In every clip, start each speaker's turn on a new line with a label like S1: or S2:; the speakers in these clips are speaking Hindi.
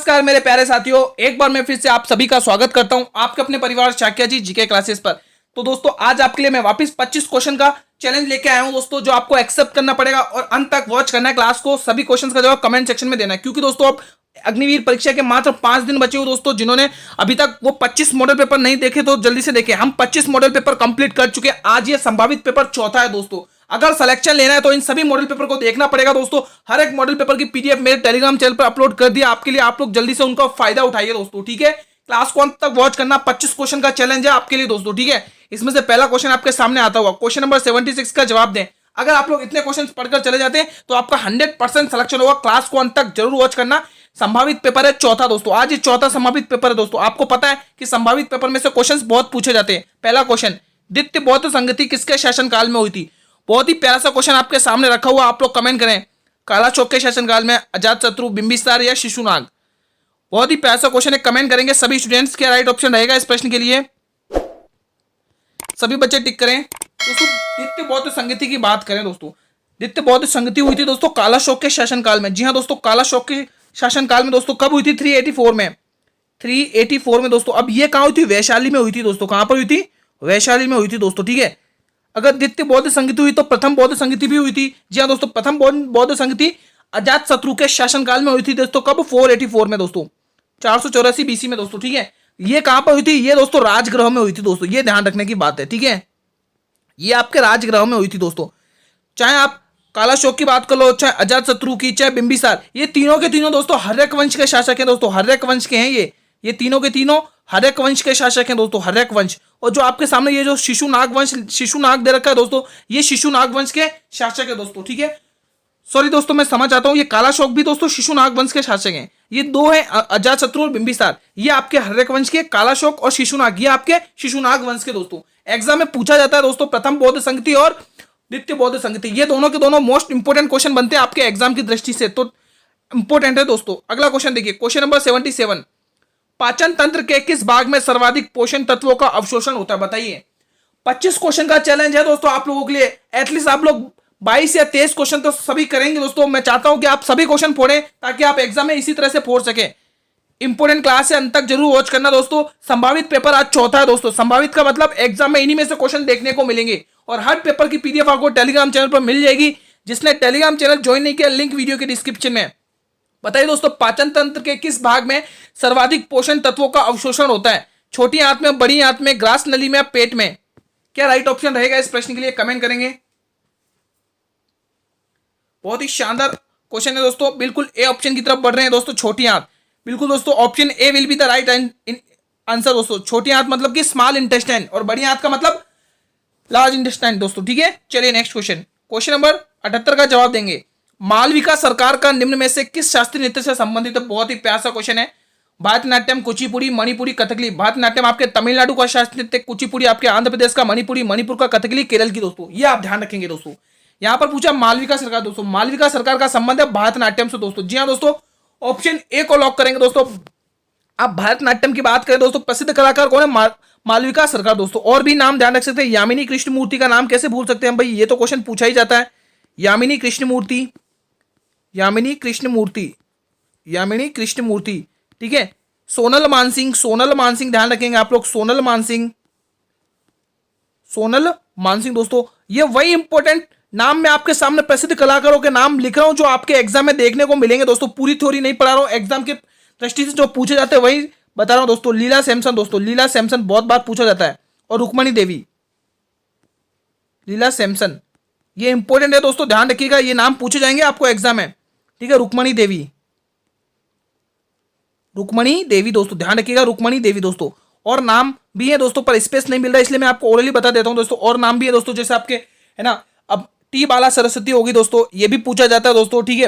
S1: नमस्कार मेरे प्यारे साथियों, एक बार मैं फिर से आप सभी का स्वागत करता हूं आपके अपने परिवार शाक्या जी जीके क्लासेस पर। तो दोस्तों आज आपके लिए मैं वापस 25 क्वेश्चन का चैलेंज लेके आया हूं दोस्तों, जो आपको एक्सेप्ट करना पड़ेगा और अंत तक वॉच करना है क्लास को। सभी क्वेश्चंस का जवाब कमेंट सेक्शन में देना है, क्योंकि दोस्तों अब अग्निवीर परीक्षा के मात्र 5 दिन बचे हुए दोस्तों। जिन्होंने अभी तक वो 25 मॉडल पेपर नहीं देखे तो जल्दी से देखें। हम 25 मॉडल पेपर कंप्लीट कर चुके हैं। आज ये संभावित पेपर चौथा है दोस्तों। अगर सिलेक्शन लेना है तो इन सभी मॉडल पेपर को देखना पड़ेगा दोस्तों। हर एक मॉडल पेपर की पीडीएफ मेरे टेलीग्राम चैनल पर अपलोड कर दिया आपके लिए। आप लोग जल्दी से उनका फायदा उठाइए दोस्तों, ठीक है। क्लास को अंत तक वॉच करना। 25 क्वेश्चन का चैलेंज है आपके लिए दोस्तों, ठीक है। इसमें से पहला क्वेश्चन आपके सामने आता हुआ क्वेश्चन नंबर 76 का जवाब दें। अगर आप लोग इतने क्वेश्चन पढ़कर चले जाते हैं तो आपका 100% सिलेक्शन होगा। क्लास को अंत तक जरूर वॉच करना। संभावित पेपर है चौथा दोस्तों। आज ये चौथा संभावित पेपर है दोस्तों। आपको पता है कि संभावित पेपर में से क्वेश्चंस बहुत पूछे जाते हैं। पहला क्वेश्चन, द्वितीय बौद्ध संगति किसके शासनकाल में हुई थी? बहुत ही प्यारा सा क्वेश्चन आपके सामने रखा हुआ। आप लोग कमेंट करें, कालाशोक के शासनकाल में, अजातशत्रु, बिंबिसार या शिशुनाग। बहुत ही प्यारा सा क्वेश्चन है, कमेंट करेंगे सभी स्टूडेंट्स। क्या राइट ऑप्शन रहेगा इस प्रश्न के लिए? सभी बच्चे टिक करें दोस्तों। द्वितीय बौद्ध संगति की बात करें दोस्तों, द्वितीय बौद्ध संगति हुई थी दोस्तों कालाशोक के शासनकाल में। जी हाँ दोस्तों, कालाशोक के शासनकाल में दोस्तों। कब हुई थी? 384 में। 384 में दोस्तों। अब ये कहाँ हुई थी? वैशाली में हुई थी दोस्तों। कहां पर हुई थी? वैशाली में हुई थी दोस्तों, ठीक है। अगर द्वितीय बौद्ध संगति हुई तो प्रथम बौद्ध संगति भी हुई थी। जी हाँ दोस्तों, प्रथम बौद्ध संगति अजातशत्रु के शासनकाल में हुई थी दोस्तों। कब? 484 में दोस्तों, 484 बीसी में दोस्तों, ठीक है। ये कहां पर हुई थी? ये दोस्तों राजगृह में हुई थी दोस्तों। ये ध्यान रखने की बात है, ठीक है। ये आपके राजगृह में हुई थी दोस्तों। चाहे आप कालाशोक की बात कर लो, चाहे अजातशत्रु की, चाहे बिंबिसार, ये तीनों के तीनों दोस्तों हर्यक वंश के शासक हैं दोस्तों। हर्यक वंश के हैं ये तीनों के तीनों हर्यक वंश के शासक हैं दोस्तों। हर्यक वंश। और जो आपके सामने ये जो शिशुनाग वंश, शिशुनाग दे रखा है दोस्तों, ये शिशुनाग वंश के शासक है दोस्तों, ठीक है। सॉरी दोस्तों, मैं समझ आता हूं, ये कालाशोक भी दोस्तों शिशुनाग वंश के शासक हैं। ये दो हैं, अजातशत्रु और बिंबिसार। ये आपके हर्यक वंश के, कालाशोक और शिशुनाग, ये आपके शिशुनाग वंश के दोस्तों। एग्जाम में पूछा जाता है दोस्तों प्रथम बौद्ध संगति और द्वितीय बौद्ध संगति। ये दोनों के दोनों मोस्ट इंपोर्टेंट क्वेश्चन बनते हैं आपके एग्जाम की दृष्टि से, तो इंपोर्टेंट है दोस्तों। अगला क्वेश्चन देखिए, क्वेश्चन नंबर 77। पाचन तंत्र के किस भाग में सर्वाधिक पोषण तत्वों का अवशोषण होता है? बताइए। 25 क्वेश्चन का चैलेंज है दोस्तों आप लोगों के लिए। एटलीस्ट आप लोग 22 या 23 क्वेश्चन तो सभी करेंगे दोस्तों। मैं चाहता हूं कि आप सभी क्वेश्चन फोड़ें ताकि आप एग्जाम में इसी तरह से फोड़ सके। इंपोर्टेंट क्लास है, अंत तक जरूर वॉच करना दोस्तों। संभावित पेपर आज चौथा है दोस्तों। संभावित का मतलब एग्जाम में इन्हीं में से क्वेश्चन देखने को मिलेंगे। और हर पेपर की पीडीएफ आपको टेलीग्राम चैनल पर मिल जाएगी। जिसने टेलीग्राम चैनल ज्वाइन नहीं किया, लिंक वीडियो के डिस्क्रिप्शन में। बताइए दोस्तों, पाचन तंत्र के किस भाग में सर्वाधिक पोषण तत्वों का अवशोषण होता है? छोटी आंत में, बड़ी आंत में, ग्रास नली में, पेट में? क्या राइट ऑप्शन रहेगा इस प्रश्न के लिए? कमेंट करेंगे। बहुत ही शानदार क्वेश्चन है दोस्तों। बिल्कुल ए ऑप्शन की तरफ बढ़ रहे हैं दोस्तों, छोटी आंत। बिल्कुल दोस्तों, option A will be the right answer दोस्तों। छोटी आंत मतलब कि स्मॉल इंटेस्टाइन, और बड़ी आंत का मतलब लार्ज इंटेस्टाइन दोस्तों, ठीक है। चलिए नेक्स्ट क्वेश्चन, क्वेश्चन नंबर 78 का जवाब देंगे। मालविका सरकार का निम्न में से किस शास्त्रीय नृत्य से संबंधित है? बहुत ही प्यारा सा क्वेश्चन है। भारतनाट्यम, कुचिपुड़ी, मणिपुरी, कथकली। भारतनाट्यम आपके तमिलनाडु का शास्त्रीय नृत्य, कुचिपुड़ी आपके आंध्र प्रदेश का, मणिपुरी मणिपुर का, कथकली केरल की दोस्तों। ये आप ध्यान रखेंगे दोस्तों। यहां पर पूछा मालविका सरकार दोस्तों। मालविका सरकार का संबंध है भारतनाट्यम से दोस्तों। जी हाँ दोस्तों, ऑप्शन ए को लॉक करेंगे दोस्तों। आप भारतनाट्यम की बात करें दोस्तों, प्रसिद्ध कलाकार कौन है? मालविका सरकार दोस्तों। और भी नाम ध्यान रख सकते हैं। यामिनी कृष्णमूर्ति का नाम कैसे भूल सकते हैं भाई? ये तो क्वेश्चन पूछा ही जाता है। यामिनी कृष्णमूर्ति, यामिनी कृष्णमूर्ति, यामिनी कृष्णमूर्ति, ठीक है। सोनल मानसिंह, सोनल मानसिंह ध्यान रखेंगे आप लोग। सोनल मानसिंह, सोनल मानसिंह दोस्तों। ये वही इंपॉर्टेंट नाम मैं आपके सामने प्रसिद्ध कलाकारों के नाम लिख रहा हूं जो आपके एग्जाम में देखने को मिलेंगे दोस्तों। पूरी थ्योरी नहीं पढ़ा रहा हूं, एग्जाम के दृष्टि से जो पूछे जाते हैं वही बता रहा हूं दोस्तों। लीला सैमसन दोस्तों, लीला सैमसन बहुत बार पूछा जाता है। और रुक्मणी देवी, लीला सैमसन, ये इंपॉर्टेंट है दोस्तों, ध्यान रखिएगा। ये नाम पूछे जाएंगे आपको एग्जाम में, ठीक है। रुक्मणी देवी, रुक्मणी देवी दोस्तों, ध्यान रखिएगा। रुक्मणी देवी दोस्तों। और नाम भी है दोस्तों, पर स्पेस नहीं मिल रहा इसलिए मैं आपको ओरली बता देता हूं दोस्तों। और नाम भी है दोस्तों, जैसे आपके है ना, अब टी बाला सरस्वती होगी दोस्तों, ये भी पूछा जाता है दोस्तों, ठीक है।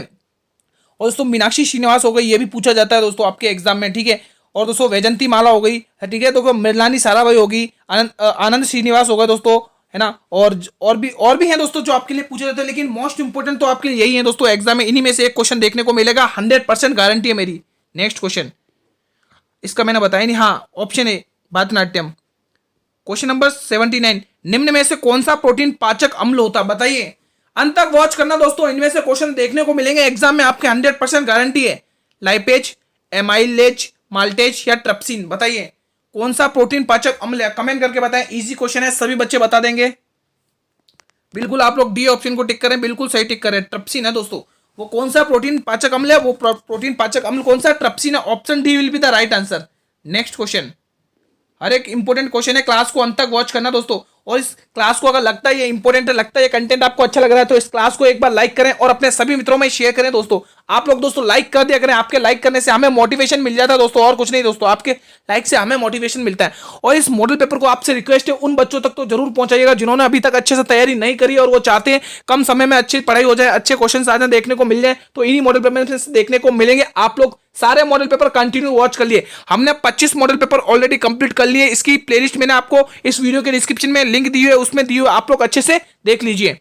S1: और दोस्तों मीनाक्षी श्रीनिवास हो गई, ये भी पूछा जाता है दोस्तों आपके एग्जाम में, ठीक है। और दोस्तों वैजंती माला हो गई, ठीक है। तो मृणालिनी साराभाई होगी, आनंद श्रीनिवास होगा दोस्तों, है ना। और भी हैं दोस्तों जो आपके लिए पूछे जाते हैं। लेकिन मोस्ट इंपोर्टेंट तो आपके लिए यही है दोस्तों। एग्जाम में इन्हीं में से एक क्वेश्चन देखने को मिलेगा, 100% गारंटी है मेरी। नेक्स्ट क्वेश्चन, इसका मैंने बताया नहीं, हाँ option A Bharatanatyam. Question number 79, निम्न में से कौन सा प्रोटीन पाचक अम्ल होता है? बताइए। अंत तक वॉच करना दोस्तों, इनमें से क्वेश्चन देखने को मिलेंगे एग्जाम में आपके, 100% गारंटी है। लाइपेज, एमाइलेज, माल्टेज या ट्रिप्सिन? बताइए कौन सा प्रोटीन पाचक अम्ल है? कमेंट करके बताएं। इजी क्वेश्चन है, सभी बच्चे बता देंगे। बिल्कुल आप लोग डी ऑप्शन को टिक करें, बिल्कुल सही टिक करें। ट्रिप्सिन है दोस्तों। वो कौन सा प्रोटीन पाचक अम्ल है? वो प्रोटीन पाचक अम्ल कौन सा? ट्रिप्सिन है। Option D will be the right answer. Next question, हर एक इंपॉर्टेंट क्वेश्चन है, क्लास को अंत तक वॉच करना दोस्तों। और इस क्लास को अगर लगता है ये इंपॉर्टेंट है, लगता है ये कंटेंट आपको अच्छा लग रहा है, तो इस क्लास को एक बार लाइक करें और अपने सभी मित्रों में शेयर करें दोस्तों। आप लोग दोस्तों लाइक कर दिया करें, आपके लाइक करने से हमें मोटिवेशन मिल जाता है दोस्तों, और कुछ नहीं दोस्तों, आपके लाइक से हमें मोटिवेशन मिलता है। और इस मॉडल पेपर को आपसे रिक्वेस्ट है उन बच्चों तक तो जरूर पहुंचाइएगा जिन्होंने अभी तक अच्छे से तैयारी नहीं करी और वो चाहते हैं कम समय में अच्छी पढ़ाई हो जाए, अच्छे क्वेश्चन आ जाए, देखने को मिल जाए। तो इन्हीं मॉडल पेपर से देखने को मिलेंगे। आप लोग सारे मॉडल पेपर कंटिन्यू वॉच कर लिए। हमने 25 मॉडल पेपर ऑलरेडी कंप्लीट कर लिए। इसकी प्लेलिस्ट मैंने आपको इस वीडियो के डिस्क्रिप्शन में लिंक दी है, उसमें दी हुई, आप लोग अच्छे से देख लीजिए।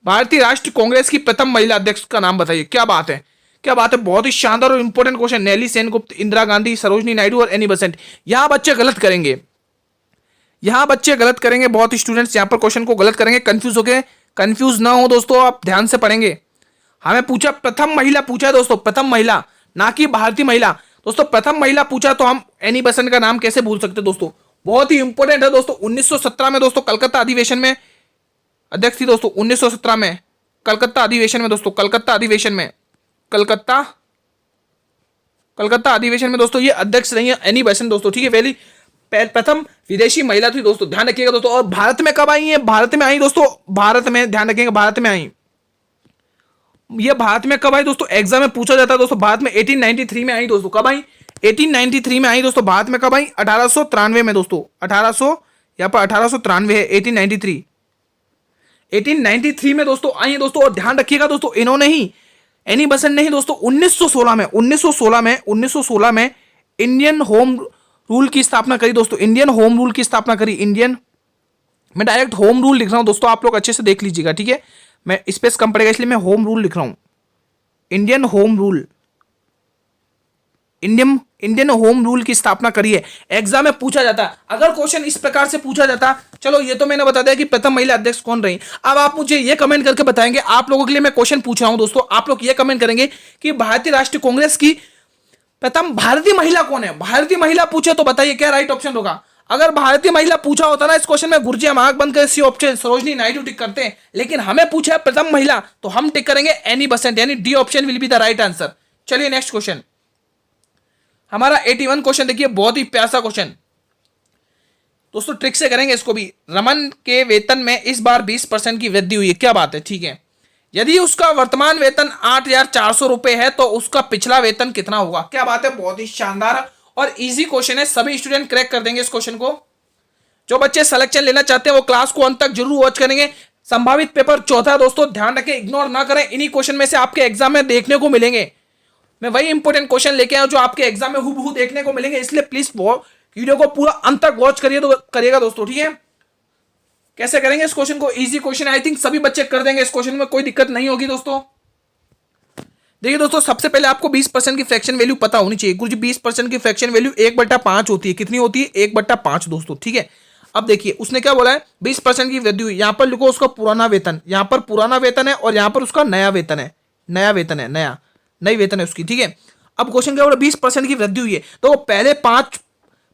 S1: भारतीय राष्ट्रीय कांग्रेस की प्रथम महिला अध्यक्ष का नाम बताइए। क्या बात है, क्या बात है, बहुत ही शानदार और इंपॉर्टेंट क्वेश्चन। नेली सेनगुप्त, इंदिरा गांधी, सरोजनी नायडू और एनी बेसेंट। यहां बच्चे गलत करेंगे, यहां बच्चे गलत करेंगे, बहुत स्टूडेंट्स यहां पर क्वेश्चन को गलत करेंगे। कंफ्यूज हो गए, कंफ्यूज ना हो दोस्तों, आप ध्यान से पढ़ेंगे। हमें पूछा प्रथम महिला पूछा है दोस्तों, प्रथम महिला, ना कि भारतीय महिला। दोस्तों प्रथम महिला पूछा तो हम एनी बेसेंट का नाम कैसे भूल सकते दोस्तों। बहुत ही इंपॉर्टेंट है दोस्तों। 1917 में दोस्तों कलकत्ता अधिवेशन में अध्यक्ष थी दोस्तों। 1917 में कलकत्ता अधिवेशन में दोस्तों, कलकत्ता अधिवेशन में, कलकत्ता अधिवेशन में दोस्तों ये अध्यक्ष रही है एनी बेसेंट दोस्तों। ठीक है, पहली प्रथम विदेशी महिला थी दोस्तों, ध्यान रखिएगा दोस्तों। और भारत में कब आई है? भारत में आई दोस्तों, भारत में, ध्यान रखिएगा, भारत में आई। ये भारत में कब आई दोस्तों? एग्जाम में पूछा जाता है दोस्तों। भारत में 1893 में आई दोस्तों। कब आई? 1893 में आई दोस्तों। भारत में कब आई? 1893 में दोस्तों। 1800 यहाँ पर 1893 है, 1893 में दोस्तों आई है दोस्तों। और ध्यान रखिएगा दोस्तों, इन्होंने ही, एनी बेसेंट नहीं दोस्तों, 1916 में इंडियन होम रूल की स्थापना करी दोस्तों। इंडियन होम रूल की स्थापना करी। इंडियन, मैं डायरेक्ट होम रूल लिख रहा हूं दोस्तों, आप लोग अच्छे से देख लीजिएगा। ठीक है, मैं स्पेस कम पड़ेगा इसलिए मैं होम रूल लिख रहा हूं। Indian home rule, Indian home rule की स्थापना करी है। एग्जाम में पूछा जाता है, अगर क्वेश्चन इस प्रकार से पूछा जाता, चलो ये तो मैंने बता दिया कि प्रथम महिला अध्यक्ष कौन रही। अब आप मुझे ये कमेंट करके बताएंगे, आप लोगों के लिए मैं क्वेश्चन पूछ रहा हूं दोस्तों, आप लोग ये कमेंट करेंगे कि भारतीय राष्ट्रीय कांग्रेस की प्रथम भारतीय महिला कौन है? भारतीय महिला पूछे तो बताइए क्या राइट ऑप्शन होगा। अगर भारतीय महिला पूछा होता ना इस क्वेश्चन में, गुरुजी हम आंख बंद कर सी ऑप्शन सरोजनी नायडू टिक करते हैं, लेकिन हमें पूछा है प्रथम महिला, तो हम टिक करेंगे एनी बेसेंट, यानी D option will be the right answer. चलिए नेक्स्ट क्वेश्चन, हमारा 81 क्वेश्चन देखिए, बहुत ही प्यासा क्वेश्चन दोस्तों, ट्रिक से करेंगे इसको भी। रमन के वेतन में इस बार 20% की वृद्धि हुई है। क्या बात है, ठीक है। यदि उसका वर्तमान वेतन 8,400 रुपए है तो उसका पिछला वेतन कितना होगा? क्या बात है, बहुत ही शानदार और इजी क्वेश्चन है, सभी स्टूडेंट क्रैक कर देंगे इस क्वेश्चन को। जो बच्चे सिलेक्शन लेना चाहते हैं वो क्लास को अंत तक जरूर वॉच करेंगे। संभावित पेपर चौथा दोस्तों, ध्यान रखें, इग्नोर ना करें। इन्हीं क्वेश्चन में से आपके एग्जाम में देखने को मिलेंगे। मैं वही इंपॉर्टेंट क्वेश्चन लेके आया जो आपके एग्जाम में हूबहू देखने को मिलेंगे, इसलिए प्लीज वीडियो को पूरा अंत तक वॉच करिएगा दोस्तों। ठीक है, कैसे करेंगे इस क्वेश्चन को? इजी क्वेश्चन, आई थिंक सभी बच्चे कर देंगे, इस क्वेश्चन में कोई दिक्कत नहीं होगी दोस्तों। देखिए दोस्तों, सबसे पहले आपको 20% की फ्रैक्शन वैल्यू पता होनी चाहिए। गुरुजी 20% की फ्रैक्शन वैल्यू 1/5 होती है। कितनी होती है? 1/5 दोस्तों। ठीक है, अब देखिए उसने क्या बोला है, 20% की वृद्धि हुई। यहां पर लिखो उसका पुराना वेतन, यहां पर पुराना वेतन है और यहां पर उसका नया वेतन है, नया वेतन है, नई वेतन है उसकी। ठीक है, अब क्वेश्चन क्या बोला, 20% की वृद्धि हुई है। तो पहले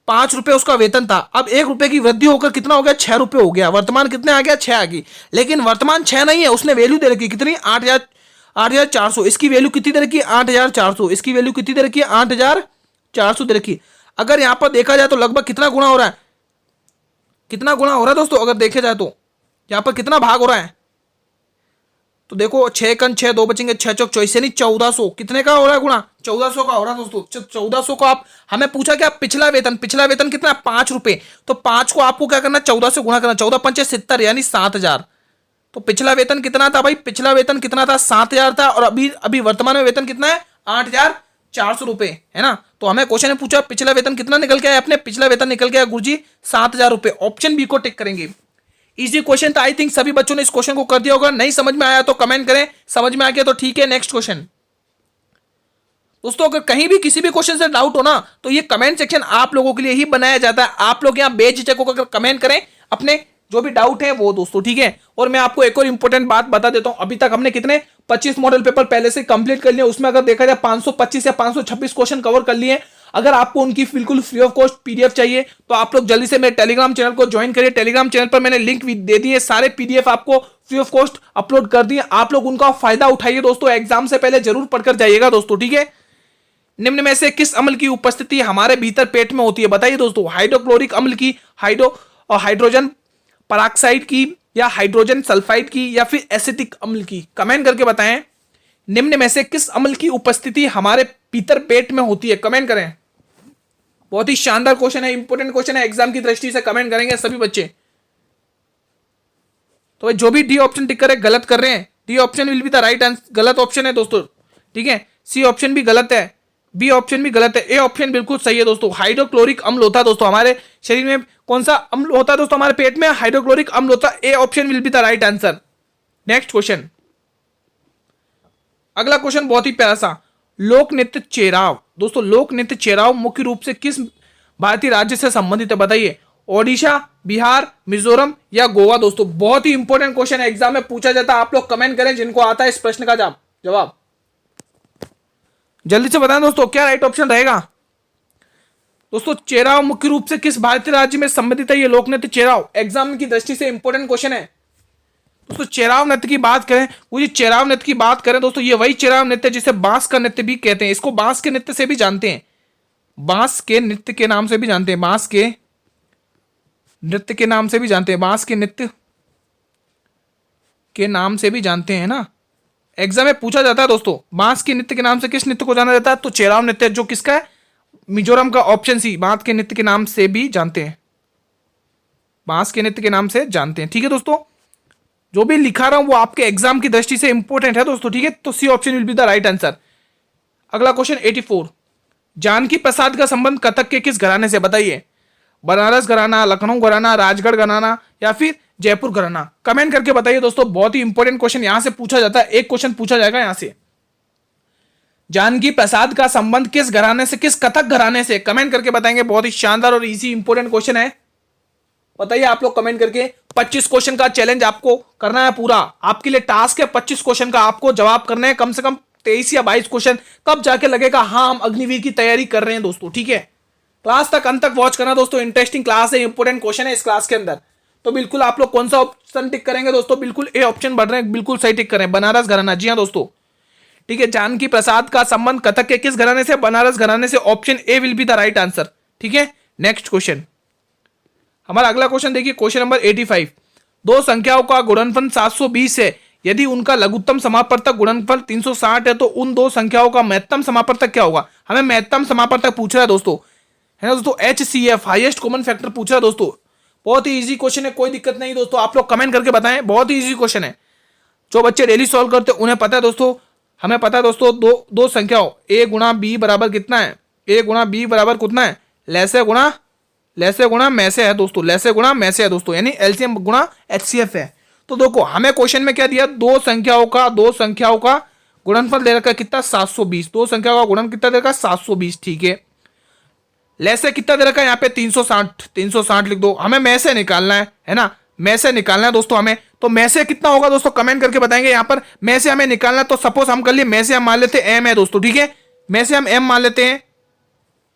S1: 5 रुपए उसका वेतन था, अब 1 रुपए की वृद्धि होकर कितना हो गया? 6 रुपए हो गया। वर्तमान कितने आ गया? 6 आ गई। लेकिन वर्तमान 6 नहीं है, उसने वैल्यू दे रखी कितनी? 8,400। इसकी वैल्यू कितनी दे रखी? 8,400। इसकी वैल्यू कितनी दे रखी? 8,400 दे रखी। अगर यहां पर देखा जाए तो लगभग कितना गुना हो रहा है? कितना गुना हो रहा है दोस्तों? अगर देखे जाए तो यहां पर कितना भाग हो रहा है? तो देखो 6 कन 6, 2 बचेंगे, 6 चौक 24, यानी 1400। कितने का हो रहा है गुणा? 1400 का हो रहा है दोस्तों। 1400 को आप, हमें पूछा क्या? पिछला वेतन कितना? 5 रुपए। तो 5 को आपको क्या करना? 14 से गुणा करना। 14 पंचे 70, यानी 7,000। तो पिछला वेतन कितना था भाई? पिछला वेतन कितना था? 7,000 था। और अभी वर्तमान में वेतन कितना है? 8,400 रुपए, है ना। तो हमें क्वेश्चन में पूछा पिछला वेतन कितना निकल के आया? अपने पिछला वेतन निकल के आया गुरुजी 7,000 रुपए। ऑप्शन बी को टिक करेंगे। इजी क्वेश्चन था, आई थिंक सभी बच्चों ने इस क्वेश्चन को कर दिया होगा। नहीं समझ में आया तो कमेंट करें, समझ में आ गया तो ठीक है। नेक्स्ट क्वेश्चन दोस्तों, अगर कहीं भी किसी भी क्वेश्चन से डाउट हो ना, तो ये कमेंट सेक्शन आप लोगों के लिए ही बनाया जाता है। आप लोग यहाँ बेझिझक होकर कमेंट करें, अपने जो भी डाउट है वो दोस्तों, ठीक है। और मैं आपको एक और इंपॉर्टेंट बात बता देता हूं, अभी तक हमने कितने 25 मॉडल पेपर पहले से कंप्लीट कर लिए, उसमें अगर देखा जाए 525 या 526 क्वेश्चन कवर कर लिए। अगर आपको उनकी बिल्कुल फ्री ऑफ कॉस्ट पीडीएफ चाहिए तो आप लोग जल्दी से मेरे टेलीग्राम चैनल को ज्वाइन करिए। टेलीग्राम चैनल पर मैंने लिंक भी दे दिए, सारे पीडीएफ आपको फ्री ऑफ कॉस्ट अपलोड कर दिए, आप लोग उनका फायदा उठाइए दोस्तों, एग्जाम से पहले जरूर पढ़कर जाइएगा दोस्तों, ठीक है। निम्न में से किस अम्ल की उपस्थिति हमारे भीतर पेट में होती है, बताइए दोस्तों। हाइड्रोक्लोरिक अम्ल की, हाइड्रोजन पराक्साइड की, या हाइड्रोजन सल्फाइड की, या फिर एसिटिक अम्ल की, कमेंट करके बताएं। निम्न में से किस अम्ल की उपस्थिति हमारे भीतर पेट में होती है, कमेंट करें। बहुत ही शानदार क्वेश्चन है, इंपॉर्टेंट क्वेश्चन है, एग्जाम की दृष्टि से कमेंट करेंगे सभी बच्चे। तो जो भी डी ऑप्शन टिक करे गलत कर रहे हैं, D option will be the right answer, गलत ऑप्शन है दोस्तों, ठीक है। सी ऑप्शन भी गलत है, बी ऑप्शन भी गलत है, ए ऑप्शन बिल्कुल सही है दोस्तों। हाइड्रोक्लोरिक अम्ल होता है दोस्तों हमारे शरीर में, कौन सा अम्ल होता है दोस्तों हमारे पेट में, हाइड्रोक्लोरिक अम्ल होता है, A option will be the right answer. Next question, अगला क्वेश्चन बहुत ही प्यारा सा, लोक नृत्य चेराव दोस्तों, लोक नृत्य चेराव मुख्य रूप से किस भारतीय राज्य से संबंधित है, बताइए। ओडिशा, बिहार, मिजोरम या गोवा दोस्तों। बहुत ही इंपॉर्टेंट क्वेश्चन है, एग्जाम में पूछा जाता है, आप लोग कमेंट करें जिनको आता है इस प्रश्न का जवाब जल्दी से बताएं दोस्तों, क्या राइट ऑप्शन रहेगा दोस्तों। चेराव मुख्य रूप से किस भारतीय राज्य में संबंधित है, ये लोक नृत्य चेराव, एग्जाम की दृष्टि से इंपॉर्टेंट क्वेश्चन है दोस्तों। चेराव नृत्य की बात करें, वो ये चेराव नृत्य की बात करें दोस्तों, ये वही चेराव नृत्य जिसे बांस का नृत्य भी कहते हैं, इसको बांस के नृत्य से भी जानते हैं, बांस के नृत्य के नाम से भी जानते हैं, बांस के नृत्य के नाम से भी जानते हैं, बांस के नृत्य के नाम से भी जानते हैं ना। एग्जाम में पूछा जाता है दोस्तों, बांस के नृत्य के नाम से किस नृत्य को जाना जाता है, तो चेराव नृत्य, जो किसका है, मिजोरम का, ऑप्शन सी, बांस के नृत्य के नाम से भी जानते हैं, बांस के नृत्य के नाम से जानते हैं, ठीक है दोस्तों। जो भी लिखा रहा हूं वो आपके एग्जाम की दृष्टि से इंपॉर्टेंट है दोस्तों, ठीक है। तो C option will be the right answer. अगला क्वेश्चन 84, जानकी प्रसाद का संबंध कथक के किस घराने से, बताइए। बनारस घराना, लखनऊ घराना, राजगढ़ घराना या फिर जयपुर घराना, कमेंट करके बताइए दोस्तों। बहुत ही इंपॉर्टेंट क्वेश्चन यहां से पूछा जाता है, एक क्वेश्चन पूछा जाएगा यहां से। जानकी प्रसाद का संबंध किस घराने से, किस कथक घराने से, कमेंट करके बताएंगे। बहुत ही शानदार और इजी इंपॉर्टेंट क्वेश्चन है, बताइए आप लोग कमेंट करके। 25 क्वेश्चन का चैलेंज आपको करना है पूरा, आपके लिए टास्क है 25 क्वेश्चन का, आपको जवाब करने हैं कम से कम 23 या 22 क्वेश्चन, तब जाके लगेगा हाँ हम अग्निवीर की तैयारी कर रहे हैं दोस्तों, ठीक है। क्लास तक अंत तक वॉच करना दोस्तों, इंटरेस्टिंग क्लास है, इंपॉर्टेंट क्वेश्चन है इस क्लास के अंदर। तो बिल्कुल आप लोग कौन सा ऑप्शन टिक करेंगे दोस्तों, बिल्कुल ए ऑप्शन बढ़ रहे हैं, बिल्कुल सही टिक करें, बनारस घराना, जी हाँ दोस्तों, ठीक है। जानकी प्रसाद का संबंध कथक के किस घराने से, बनारस घराने से, option A will be the right answer, ठीक है। नेक्स्ट क्वेश्चन, हमारा अगला क्वेश्चन देखिए, क्वेश्चन नंबर 85, दो संख्याओं का गुणनफल 720 है, यदि उनका लघुत्तम समापवर्तक गुणनफल 360 है तो उन दो संख्याओं का महत्तम समापवर्तक क्या होगा। हमें महत्तम समापवर्तक पूछ रहा है दोस्तों, है ना दोस्तों, HCF हाईएस्ट कॉमन फैक्टर पूछ रहा है दोस्तों। बहुत ही इजी क्वेश्चन है, कोई दिक्कत नहीं दोस्तों, आप लोग कमेंट करके बताएं, बहुत ही इजी क्वेश्चन है। जो बच्चे डेली सॉल्व करते हैं उन्हें पता है दोस्तों, हमें पता है दोस्तों, दो संख्याओं A गुणा B बराबर कितना है, A गुणा B बराबर कितना है, लैसे गुणा मैसे है दोस्तों, लैसे गुणा मैसे है दोस्तों, यानी एलसीएम गुणा HCF है। तो देखो हमें क्वेश्चन में क्या दिया, दो संख्याओं का गुणनफल दे रखा है कितना, 720, दो संख्याओं का गुणन कितना दे रखा है, 720, ठीक है। लैसे कितना दे रखा है यहाँ पे 360 लिख दो, हमें में से निकालना है ना, में से निकालना है दोस्तों हमें। तो में से कितना होगा दोस्तों, कमेंट करके बताएंगे। यहाँ पर में से हमें निकालना है, तो सपोज हम कर लिए, में से हम मान लेते हैं M है दोस्तों, ठीक है, में से हम M मान लेते हैं।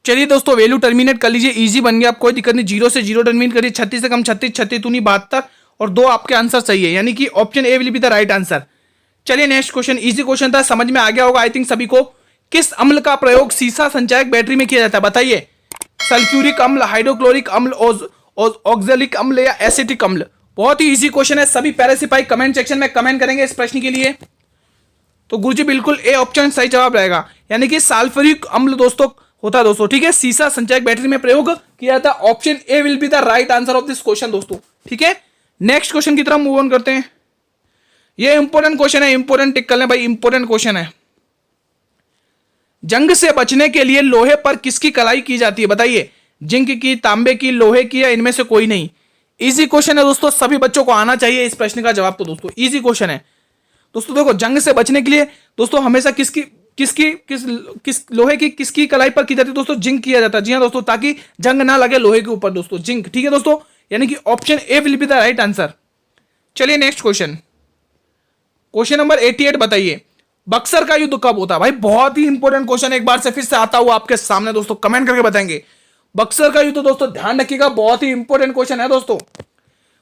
S1: चलिए दोस्तों वैल्यू टर्मिनेट कर लीजिए, इजी बन गया, आप कोई दिक्कत नहीं, 0 से 0 टर्मिनेट करिए, 36 से कम 36, 36 दूनी 72 और 2 आपके आंसर सही है, यानी कि option A will be the right answer. चलिए नेक्स्ट क्वेश्चन, इजी क्वेश्चन था, समझ में आ गया होगा आई थिंक सभी को। किस अम्ल का प्रयोग सीसा संचायक बैटरी में किया जाता है, बताइए। सल्फ्यूरिक अम्ल, हाइड्रोक्लोरिक अम्ल, ऑक्जेलिक अम्ल या एसिटिक अम्ल। बहुत ही इजी क्वेश्चन है, सभी पैरे सिपाही कमेंट सेक्शन में कमेंट करेंगे इस प्रश्न के लिए। तो गुरुजी बिल्कुल ए ऑप्शन सही जवाब रहेगा, यानी कि सल्फ्यूरिक अम्ल दोस्तों होता है दोस्तों, ठीक है, सीसा संचायक बैटरी में प्रयोग किया जाता है, option A will be the right answer of this question दोस्तों, ठीक है। नेक्स्ट क्वेश्चन की तरफ मूव ऑन करते हैं, ये इंपॉर्टेंट क्वेश्चन है, इंपॉर्टेंट टिक कर लें भाई, इंपॉर्टेंट क्वेश्चन है। जंग से बचने के लिए लोहे पर किसकी कलाई की जाती है, बताइए। जिंक की, तांबे की, लोहे की या इनमें से कोई नहीं। इजी क्वेश्चन है दोस्तों, सभी बच्चों को आना चाहिए इस प्रश्न का जवाब। तो दोस्तों इजी क्वेश्चन है दोस्तों, देखो जंग से बचने के लिए दोस्तों हमेशा किस लोहे की किसकी कलाई पर की जाती है दोस्तों, जिंक किया जाता है, जी हाँ दोस्तों, ताकि जंग ना लगे लोहे के ऊपर दोस्तों, जिंक, ठीक है दोस्तों। यानी कि option A will be the right answer. चलिए नेक्स्ट क्वेश्चन, क्वेश्चन नंबर 88 बताइए, बक्सर का युद्ध कब होता है? भाई बहुत ही इंपॉर्टेंट क्वेश्चन, एक बार से फिर से आता हुआ आपके सामने दोस्तों, कमेंट करके बताएंगे। बक्सर का युद्ध दोस्तों ध्यान रखिएगा, बहुत ही इंपॉर्टेंट क्वेश्चन है दोस्तों।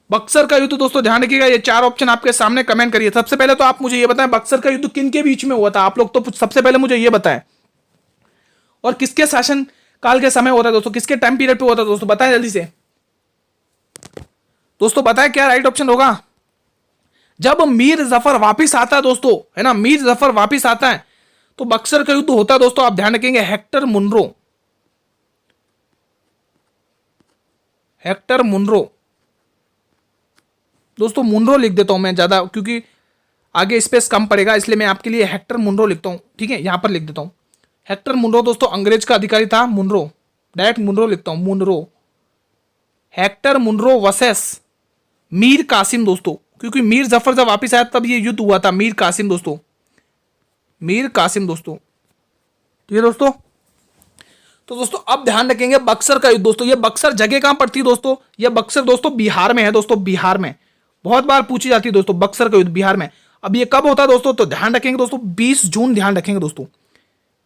S1: बक्सर का युद्ध दोस्तों ध्यान रखिएगा, ये 4 ऑप्शन आपके सामने, कमेंट करिए। सबसे पहले तो आप मुझे ये बताएं, बक्सर का युद्ध किन के बीच में हुआ था? आप लोग तो सबसे पहले मुझे ये बताएं, और किसके शासन काल के समय होता है दोस्तों, किसके टाइम पीरियड पे होता है दोस्तों, बताएं जल्दी से दोस्तों, बताएं क्या राइट ऑप्शन होगा। जब मीर जफर वापिस आता है दोस्तों, है ना, मीर जफर वापिस आता है तो बक्सर का युद्ध होता है दोस्तों। आप ध्यान रखेंगे, हेक्टर मुनरो, हेक्टर मुनरो दोस्तों, मुनरो लिख देता हूं मैं ज्यादा, क्योंकि आगे स्पेस कम पड़ेगा, इसलिए मैं आपके लिए हेक्टर मुनरो लिखता हूं। ठीक है, यहां पर लिख देता हूं हेक्टर मुनरो दोस्तों, अंग्रेज का अधिकारी था मुनरो, डायरेक्ट मुनरो लिखता हूं, Munro, Hector Munro versus Mir Qasim दोस्तों, क्योंकि मीर जफर जब वापिस आया तब ये युद्ध हुआ था, मीर कासिम दोस्तों, मीर कासिम दोस्तों। ठीक है दोस्तों, तो दोस्तों अब ध्यान रखेंगे बक्सर का युद्ध दोस्तों, ये बक्सर जगह कहां पड़ती है दोस्तों? ये बक्सर दोस्तों बिहार में है दोस्तों, बिहार में, बहुत बार पूछी जाती है दोस्तों, बक्सर का युद्ध बिहार में। अब ये कब होता है दोस्तों? तो ध्यान रखेंगे दोस्तों 20 जून, ध्यान रखेंगे दोस्तों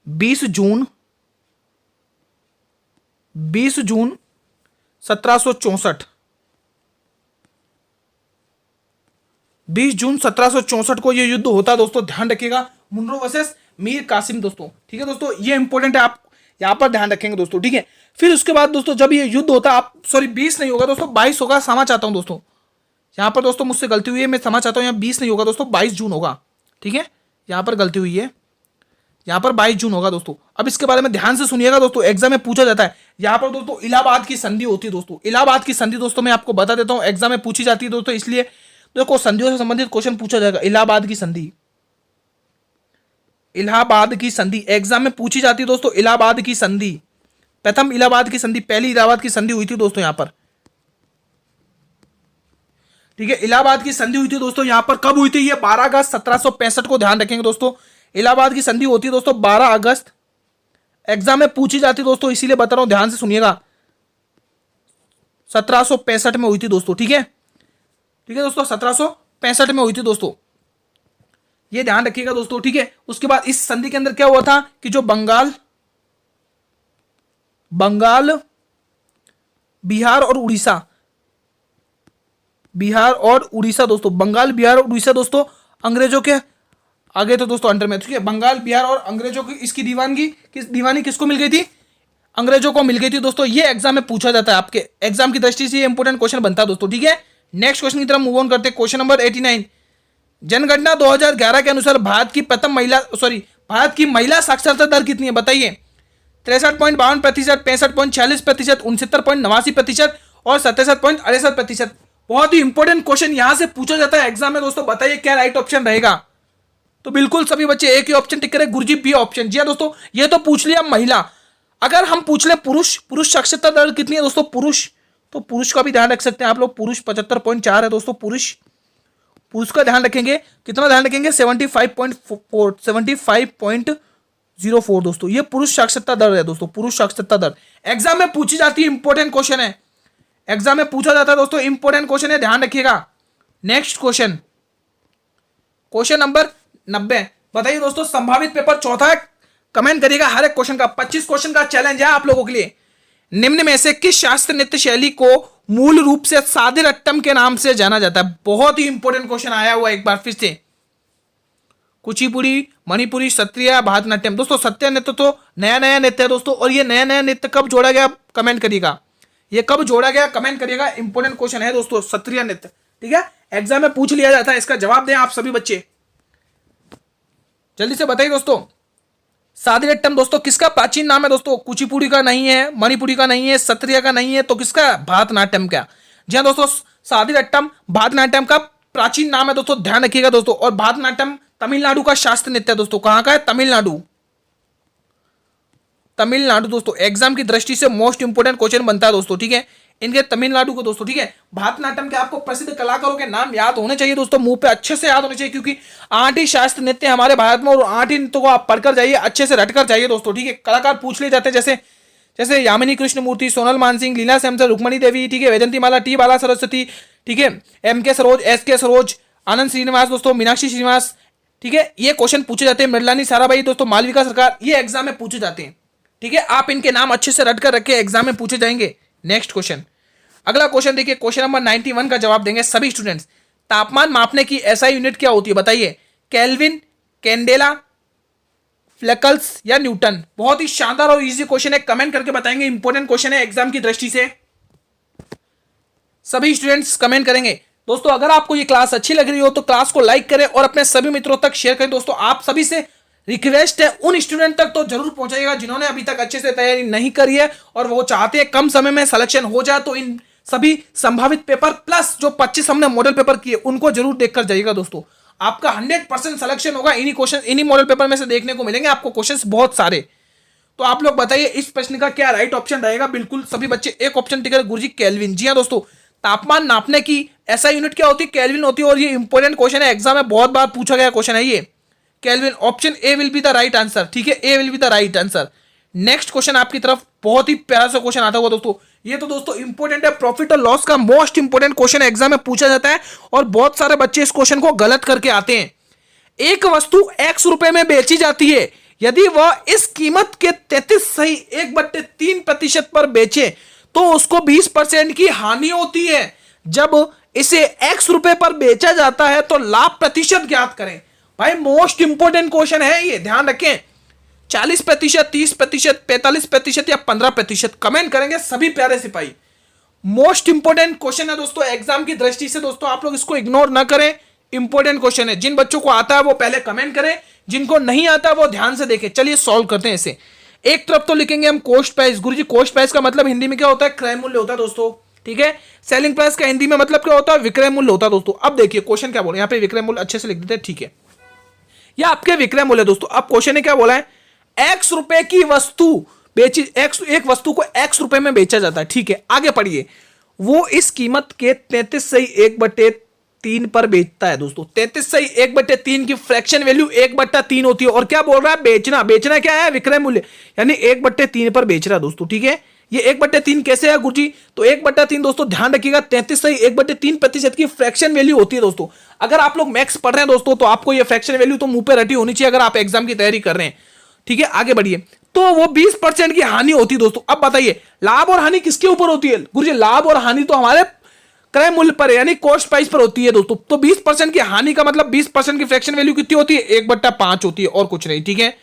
S1: 20 जून, 20 जून 1764, 20 जून 1764 को ये युद्ध होता है दोस्तों, ध्यान रखिएगा, मुनरो वर्सेस मीर कासिम दोस्तों। ठीक है दोस्तों, ये इंपॉर्टेंट है, आप यहां पर ध्यान रखेंगे दोस्तों। ठीक है, फिर उसके बाद दोस्तों जब ये युद्ध होता है, आप सॉरी 20 नहीं होगा दोस्तों, 22 होगा, क्षमा चाहता हूं दोस्तों, यहां पर दोस्तों मुझसे गलती हुई है, मैं क्षमा चाहता हूं, यहाँ 20 नहीं होगा दोस्तों, 22 जून होगा। ठीक है, यहां पर गलती हुई है, यहां पर 22 जून होगा दोस्तों। अब इसके बारे में ध्यान से सुनिएगा दोस्तों, एग्जाम में पूछा जाता है। यहां पर दोस्तों इलाहाबाद की संधि होती है दोस्तों, इलाहाबाद की संधि दोस्तों मैं आपको बता देता हूं, एग्जाम में पूछी जाती है दोस्तों, इसलिए देखो संधियों से संबंधित क्वेश्चन पूछा जाएगा। इलाहाबाद की संधि, इलाहाबाद की संधि एग्जाम में पूछी जाती है दोस्तों, इलाहाबाद की संधि, प्रथम इलाहाबाद की संधि, पहली इलाहाबाद की संधि हुई थी दोस्तों यहां पर। ठीक है, इलाहाबाद की संधि हुई थी दोस्तों यहां पर, कब हुई थी? ये 12 अगस्त 1765 को, ध्यान रखेंगे दोस्तों, इलाहाबाद की संधि होती है दोस्तों 12 अगस्त, एग्जाम में पूछी जाती है दोस्तों, इसीलिए बता रहा हूं, ध्यान से सुनिएगा, 1765 में हुई थी दोस्तों। ठीक है, ठीक है दोस्तों, 1765 में हुई थी दोस्तों, ये ध्यान रखिएगा दोस्तों। ठीक है, उसके बाद इस संधि के अंदर क्या हुआ था कि जो बंगाल, बिहार और उड़ीसा, बिहार और उड़ीसा दोस्तों, बंगाल, बिहार और उड़ीसा दोस्तों अंग्रेजों के आगे तो दोस्तों अंडर में। ठीक है, बंगाल, बिहार और अंग्रेजों की इसकी दीवानी किसको मिल गई थी? अंग्रेजों को मिल गई थी दोस्तों। ये एग्जाम में पूछा जाता है, आपके एग्जाम की दृष्टि से ये इंपॉर्टेंट क्वेश्चन बनता है दोस्तों। ठीक है, नेक्स्ट क्वेश्चन की तरफ मूव ऑन करते हैं, क्वेश्चन नंबर 89, जनगणना 2011 के अनुसार भारत की महिला साक्षरता दर कितनी है? बताइए, 63.52%, 65.46%, 69.89% और 67.68%। बहुत ही इंपॉर्टेंट क्वेश्चन यहां से पूछा जाता है एग्जाम में दोस्तों, बताइए क्या राइट ऑप्शन रहेगा? तो बिल्कुल सभी बच्चे एक ही ऑप्शन टिक करें, गुरुजी बी ऑप्शन। जी हाँ दोस्तों, ये तो पूछ लिया महिला। अगर हम पूछ ले पुरुष साक्षरता दर कितनी है दोस्तों? तो पुरुष का भी ध्यान रख सकते हैं आप लोग, पुरुष 75.4 है दोस्तों, पुरुष का ध्यान रखेंगे, कितना ध्यान रखेंगे? 75.04 दोस्तों, ये पुरुष साक्षरता दर है दोस्तों, पुरुष साक्षरता दर एग्जाम में पूछी जाती है, इंपॉर्टेंट क्वेश्चन है, एग्जाम में पूछा जाता है दोस्तों, इंपॉर्टेंट क्वेश्चन है, ध्यान रखिएगा। नेक्स्ट क्वेश्चन, क्वेश्चन नंबर 90 बताइए दोस्तों, संभावित पेपर चौथा है, कमेंट करिएगा हर एक क्वेश्चन का, 25 क्वेश्चन का चैलेंज है आप लोगों के लिए। निम्न में से किस शास्त्रीय नृत्य शैली को मूल रूप से सादिरट्टम के नाम से जाना जाता है? बहुत ही इंपॉर्टेंट क्वेश्चन आया हुआ एक बार फिर से, कुचिपुड़ी, मणिपुरी, सत्रिया, भारतनाट्यम। दोस्तों सत्रिया नृत्य तो नया नृत्य है दोस्तों, और ये नया नृत्य कब जोड़ा गया कमेंट करिएगा, ये कब जोड़ा गया कमेंट करिएगा, इंपॉर्टेंट क्वेश्चन है दोस्तों, सत्रिया नृत्य। ठीक है, एग्जाम में पूछ लिया जाता है, इसका जवाब दें आप सभी बच्चे, जल्दी से बताइए दोस्तों। सादिरट्टम दोस्तों किसका प्राचीन नाम है दोस्तों? कुचिपुड़ी का नहीं है, मणिपुरी का नहीं है, सत्रिया का नहीं है, तो किसका? भारतनाट्यम का। जी हाँ दोस्तों, सादिरट्टम भारतनाट्यम का प्राचीन नाम है दोस्तों, ध्यान रखिएगा दोस्तों। और भारतनाट्यम तमिलनाडु का शास्त्रीय नृत्य है दोस्तों, कहां का है? तमिलनाडु दोस्तों, एग्जाम की दृष्टि से मोस्ट इंपोर्टेंट क्वेश्चन बनता है दोस्तों। ठीक है, इनके तमिलनाडु को दोस्तों। ठीक है, भारतनाट्यम के आपको प्रसिद्ध कलाकारों के नाम याद होने चाहिए दोस्तों, मुंह पे अच्छे से याद होने चाहिए, क्योंकि 8 ही शास्त्रीय नृत्य हमारे भारत में, और 8 ही नृत्यों को आप पढ़कर जाइए, अच्छे से रटकर जाइए दोस्तों। ठीक है, कलाकार पूछ लिए जाते हैं, जैसे जैसे यामिनी कृष्णमूर्ति, सोनल मानसिंह, लीला सैमसन, रुक्मणी देवी, ठीक है, वैजंती माला, टी बाला सरस्वती, ठीक है, एम के सरोज, एस के सरोज, आनंद श्रीनिवास दोस्तों, मीनाक्षी श्रीनिवास, ठीक है, ये क्वेश्चन पूछे जाते हैं। मृदलानी साराभाई दोस्तों, मालविका सरकार, ये एग्जाम में पूछे जाते हैं। ठीक है, आप इनके नाम अच्छे से रट कर रखे, एग्जाम में पूछे जाएंगे। नेक्स्ट क्वेश्चन, अगला क्वेश्चन देखिए, क्वेश्चन नंबर 91 का जवाब देंगे सभी स्टूडेंट्स। तापमान मापने की एसआई यूनिट क्या होती है बताइए? केल्विन, कैंडेला, फ्लेकल्स या न्यूटन? बहुत ही शानदार और इजी क्वेश्चन है, कमेंट करके बताएंगे। इंपॉर्टेंट क्वेश्चन है एग्जाम की दृष्टि से, सभी स्टूडेंट्स कमेंट करेंगे। दोस्तों अगर आपको ये क्लास अच्छी लग रही हो तो क्लास को लाइक करें और अपने सभी मित्रों तक शेयर करें। दोस्तों आप सभी से रिक्वेस्ट है, उन स्टूडेंट तक तो जरूर पहुंचाइएगा जिन्होंने अभी तक अच्छे से तैयारी नहीं करी है और वो चाहते हैं कम समय में सिलेक्शन हो जाए। तो इन सभी संभावित पेपर प्लस जो 25 हमने मॉडल पेपर किए उनको जरूर देखकर जाइएगा। दोस्तों आपका 100% सिलेक्शन होगा। इन्हीं क्वेश्चन, इन्हीं मॉडल पेपर में से देखने को मिलेंगे आपको क्वेश्चंस बहुत सारे। तो आप लोग बताइए इस प्रश्न का क्या राइट ऑप्शन रहेगा? बिल्कुल सभी बच्चे एक ऑप्शन टिक गुरुजी केल्विन। जी हाँ दोस्तों, तापमान नापने की ऐसा यूनिट क्या होती है? केल्विन होती है। और ये इंपॉर्टेंट क्वेश्चन है, एग्जाम में बहुत बार पूछा गया क्वेश्चन है ये। Kelvin, option A will be the right answer. ठीक है, A will be the right answer. Next question आपकी तरफ, बहुत ही प्यारा सा क्वेश्चन आता हुआ दोस्तों। ये तो दोस्तों इंपॉर्टेंट है, प्रॉफिट और लॉस का मोस्ट इंपॉर्टेंट क्वेश्चन एग्जाम में पूछा जाता है और बहुत सारे बच्चे इस क्वेश्चन को गलत करके आते हैं। एक वस्तु x रुपए में बेची जाती है, यदि वह इस कीमत के 33 सही 1/3% पर बेचे तो उसको 20% की हानि होती है। जब इसे x रुपए पर बेचा जाता है तो लाभ प्रतिशत ज्ञात करें। भाई मोस्ट इंपॉर्टेंट क्वेश्चन है ये, ध्यान रखें। 40%, 30%, 45% या 15%? कमेंट करेंगे सभी प्यारे सिपाही। मोस्ट इंपॉर्टेंट क्वेश्चन है दोस्तों एग्जाम की दृष्टि से। दोस्तों आप लोग इसको इग्नोर ना करें, इंपॉर्टेंट क्वेश्चन है। जिन बच्चों को आता है वो पहले कमेंट करें, जिनको नहीं आता वो ध्यान से देखें। चलिए सॉल्व करते हैं इसे। एक तरफ तो लिखेंगे हम कॉस्ट प्राइस। गुरुजी कॉस्ट प्राइस का मतलब हिंदी में क्या होता है? क्रय मूल्य होता है दोस्तों। ठीक है, सेलिंग प्राइस का हिंदी में मतलब क्या होता है? विक्रय मूल्य होता है दोस्तों। अब देखिए क्वेश्चन क्या बोले, यहाँ पे विक्रय मूल्य अच्छे से लिख देते हैं। ठीक है, यह आपके विक्रय मूल्य दोस्तों। अब क्वेश्चन ने क्या बोला है? x रुपए की वस्तु बेची, एक वस्तु को x रुपए में बेचा जाता है। ठीक है, आगे पढ़िए। वो इस कीमत के 33 सही 1/3 पर बेचता है दोस्तों। 33 सही 1/3 की फ्रैक्शन वैल्यू 1/3 होती है। और क्या बोल रहा है? बेचना। बेचना क्या है? विक्रय मूल्य, यानी 1/3 पर बेच रहा है दोस्तों। ठीक है, ये 1/3 कैसे है गुरुजी? तो 1/3 दोस्तों ध्यान रखिएगा, 33 सही 1/3% की फ्रैक्शन वैल्यू होती है दोस्तों। अगर आप लोग मैथ्स पढ़ रहे हैं दोस्तों तो आपको ये फ्रैक्शन वैल्यू तो मुंह पे रटी होनी चाहिए अगर आप एग्जाम की तैयारी कर रहे हैं। ठीक है, आगे बढ़िए। तो वो 20% की हानि होती है दोस्तों। अब बताइए लाभ और हानि किसके ऊपर होती है? गुरुजी लाभ और हानि तो हमारे क्रय मूल्य पर है, यानी कॉस्ट प्राइस पर होती है दोस्तों। तो 20% की हानि का मतलब 20% की फ्रैक्शन वैल्यू कितनी होती है? 1/5 होती है और कुछ नहीं। ठीक है,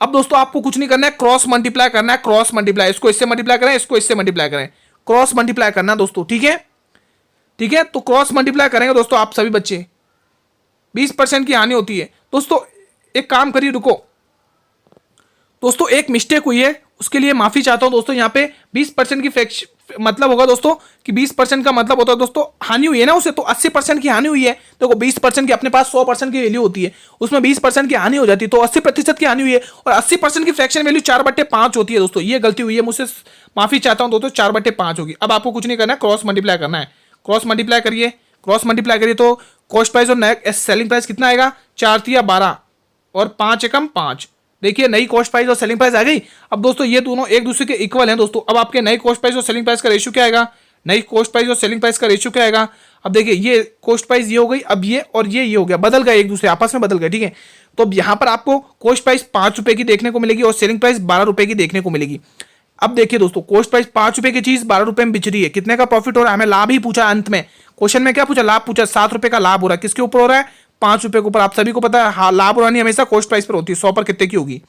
S1: अब दोस्तों आपको कुछ नहीं करना है, क्रॉस मल्टीप्लाई करना है। क्रॉस मल्टीप्लाई, इसको इससे मल्टीप्लाई करें, इसको इससे मल्टीप्लाई करें, क्रॉस मल्टीप्लाई करना है दोस्तों। ठीक है, ठीक है, तो क्रॉस मल्टीप्लाई करेंगे दोस्तों आप सभी बच्चे। 20% की हानि होती है दोस्तों। एक काम करिए, रुको दोस्तों, एक मिस्टेक हुई है, उसके लिए माफी चाहता हूं दोस्तों। यहाँ पे 20% की फ्रैक्शन मतलब होगा दोस्तों कि 20% का मतलब होता है दोस्तों हानि हुई है ना उसे, तो 80% की हानि हुई है। देखो 20% की अपने पास 100% की वैल्यू होती है, उसमें 20% की हानि हो जाती है, तो 80% की हानि हुई है। और 80% की फ्रैक्शन वैल्यू 4/5 होती है दोस्तों। ये गलती हुई है मुझसे, माफी चाहता हूं दोस्तों। 4/5 होगी। अब आपको कुछ नहीं करना है, क्रॉस मल्टीप्लाई करना है। क्रॉस मल्टीप्लाई करिए, क्रॉस मल्टीप्लाई करिए तो कॉस्ट प्राइस और नया सेलिंग प्राइस कितना आएगा? 4 × 12 और 5 × 5। देखिए नई कॉस्ट प्राइस और सेलिंग प्राइस आ गई। अब दोस्तों ये दोनों एक दूसरे के इक्वल हैं दोस्तों। अब आपके नई कॉस्ट प्राइस और सेलिंग प्राइस का रेशियो क्या आएगा? नई कॉस्ट प्राइस और सेलिंग प्राइस का रेशियो क्या आएगा? अब देखिए ये कॉस्ट प्राइस ये हो गई, अब ये और ये हो गया, बदल गए, एक दूसरे आपस में बदल गए। ठीक है, तो अब यहाँ पर आपको कॉस्ट प्राइस 5 रुपए की देखने को मिलेगी और सेलिंग प्राइस 12 रुपए की देखने को मिलेगी। अब देखिए दोस्तों, कॉस्ट प्राइस 5 रुपए की चीज 12 रुपए में बिच रही है। कितने का प्रॉफिट हो रहा है? हमें लाभ ही पूछा अंत में। क्वेश्चन में क्या पूछा? लाभ पूछा। 7 रुपए का लाभ हो रहा है। किसके ऊपर हो रहा है? 5 रुपए के ऊपर। आप सभी को पता है हाँ, लाभ और हानि हमेशा कॉस्ट प्राइस पर होती है। 100 पर कितने की होगी?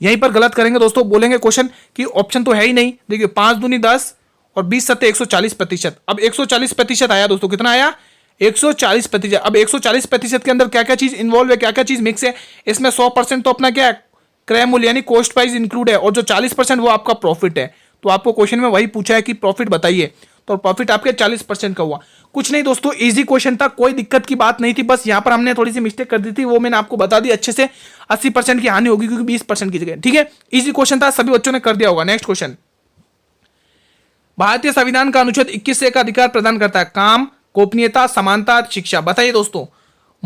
S1: यहीं पर गलत करेंगे दोस्तों, बोलेंगे क्वेश्चन कि ऑप्शन तो है ही नहीं। देखिए 5 दूनी 10 और 20 सत्ते 140%। अब 140% आया दोस्तों। कितना आया? 140%। अब 140% के अंदर क्या क्या चीज इन्वॉल्व है, क्या क्या चीज मिक्स है? इसमें 100% तो अपना क्या है? क्रय मूल्य यानी कॉस्ट प्राइस इंक्लूड है, और जो 40% वो आपका प्रॉफिट है। तो आपको क्वेश्चन में वही पूछा है कि प्रॉफिट बताइए, तो प्रॉफिट आपके 40% का हुआ। कुछ नहीं दोस्तों, इजी क्वेश्चन था, कोई दिक्कत की बात नहीं थी। बस यहाँ पर हमने थोड़ी सी मिस्टेक कर दी थी, वो मैंने आपको बता दी अच्छे से। 80% की हानि होगी क्योंकि 20% की जगह। ठीक है, इजी क्वेश्चन था, सभी बच्चों ने कर दिया होगा। नेक्स्ट क्वेश्चन, भारतीय संविधान का अनुच्छेद 21 से का अधिकार प्रदान करता है? काम, गोपनीयता, समानता, शिक्षा। बताइए दोस्तों,